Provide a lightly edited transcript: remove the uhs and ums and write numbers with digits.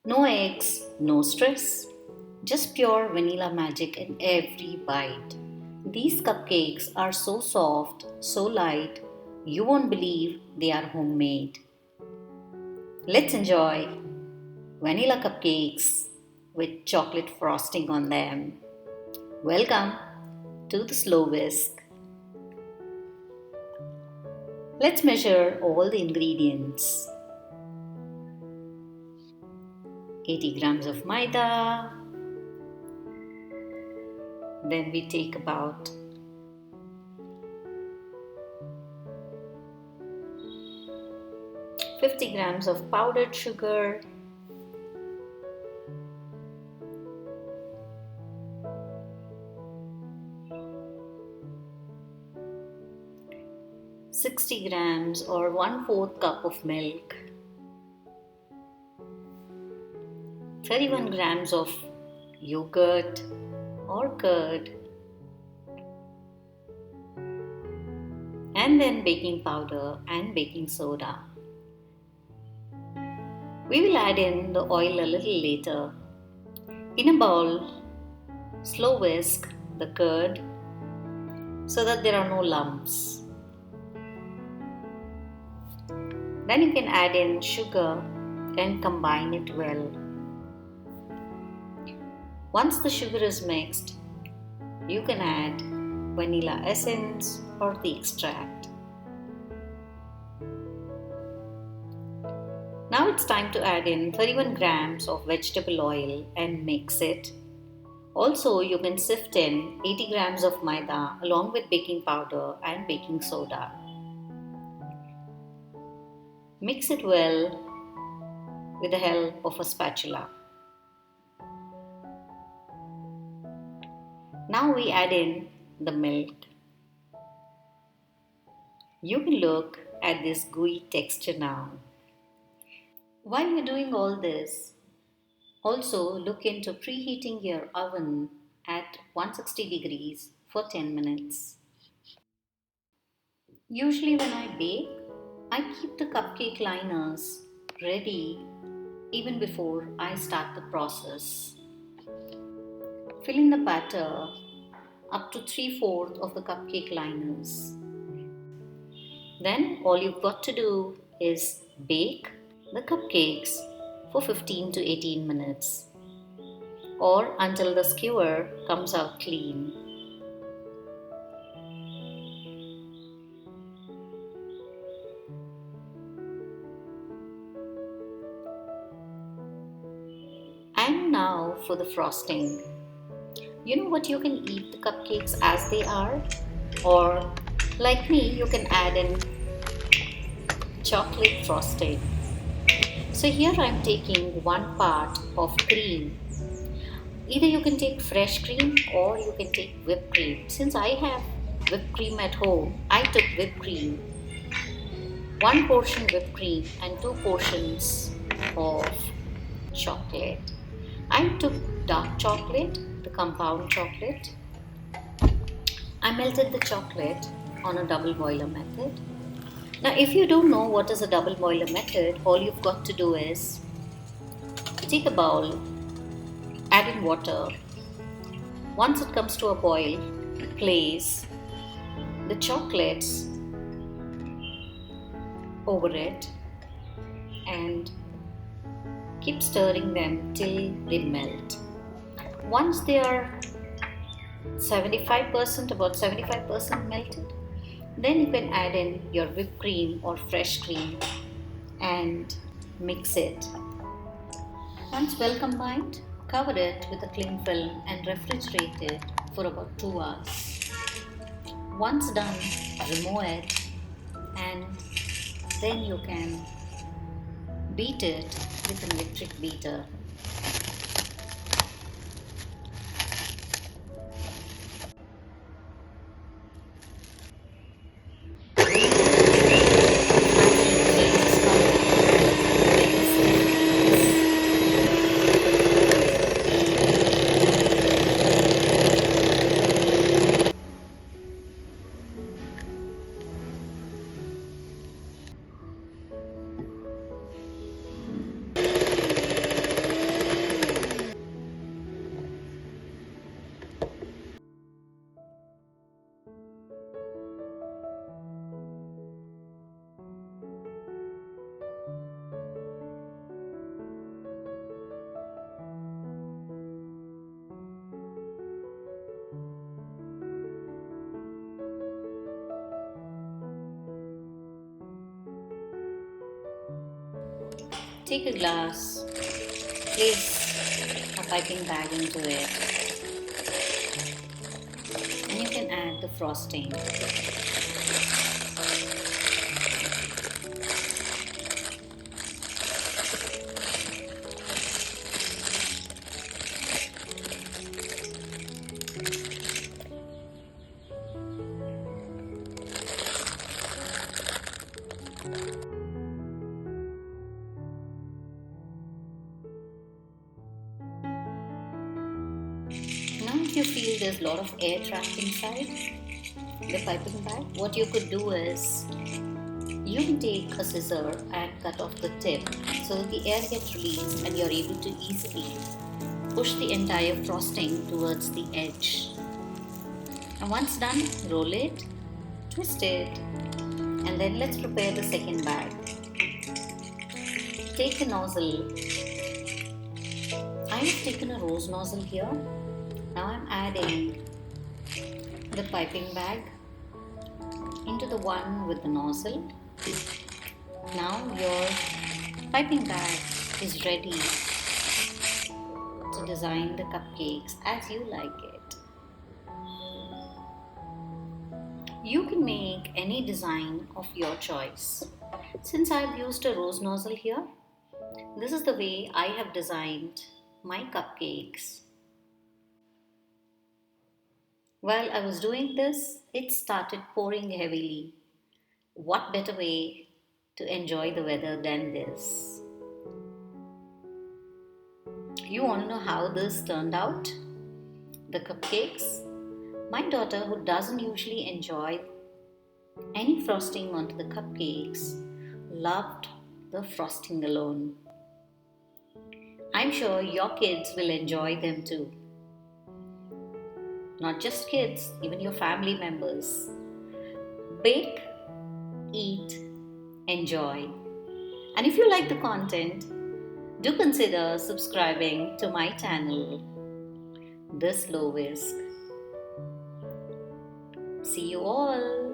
No eggs, no stress. Just pure vanilla magic in every bite. These cupcakes are so soft, so light, you won't believe they are homemade. Let's enjoy vanilla cupcakes with chocolate frosting on them. Welcome to the slow whisk. Let's measure all the ingredients. 80 grams of maida. Then we take about 50 grams of powdered sugar, 60 grams or 1/4 cup of milk, 31 grams of yogurt or curd, and then baking powder and baking soda. We will add in the oil a little later. In a bowl, slow whisk the curd so that there are no lumps. Then you can add in sugar and combine it well. Once the sugar is mixed, you can add vanilla essence or the extract. Now it's time to add in 31 grams of vegetable oil and mix it. Also, you can sift in 80 grams of maida along with baking powder and baking soda. Mix it well with the help of a spatula. Now we add in the milk. You can look at this gooey texture now. While you're doing all this, also look into preheating your oven at 160 degrees for 10 minutes. Usually when I bake, I keep the cupcake liners ready even before I start the process. Fill in the batter up to 3/4 of the cupcake liners. Then all you've got to do is bake the cupcakes for 15 to 18 minutes or until the skewer comes out clean. And now for the frosting. You know what, you can eat the cupcakes as they are, or like me, you can add in chocolate frosting. So here I'm taking 1 part of cream. Either you can take fresh cream or you can take whipped cream. Since I have whipped cream at home, I took whipped cream. 1 portion whipped cream and 2 portions of chocolate. I took dark chocolate, the compound chocolate. I melted the chocolate on a double boiler method. Now, if you don't know what is a double boiler method, all you've got to do is take a bowl, add in water. Once it comes to a boil, place the chocolates over it and keep stirring them till they melt. Once they are about 75% melted, then you can add in your whipped cream or fresh cream and mix it. Once well combined, cover it with a cling film and refrigerate it for about 2 hours. Once done, remove it and then you can beat it with an electric beater. Take a glass, place a piping bag into it, and you can add the frosting. Now if you feel there's a lot of air trapped inside the piping bag, what you could do is you can take a scissor and cut off the tip so that the air gets released and you're able to easily push the entire frosting towards the edge. And once done, roll it, twist it, and then let's prepare the second bag. Take a nozzle. I have taken a rose nozzle here. Now I'm adding the piping bag into the one with the nozzle. Now your piping bag is ready to design the cupcakes as you like it. You can make any design of your choice. Since I've used a rose nozzle here, this is the way I have designed my cupcakes. While I was doing this, it started pouring heavily. What better way to enjoy the weather than this? You want to know how this turned out? The cupcakes? My daughter, who doesn't usually enjoy any frosting onto the cupcakes, loved the frosting alone. I'm sure your kids will enjoy them too. Not just kids, even your family members. Bake, eat, enjoy. And if you like the content, do consider subscribing to my channel, This Low Whisk. See you all.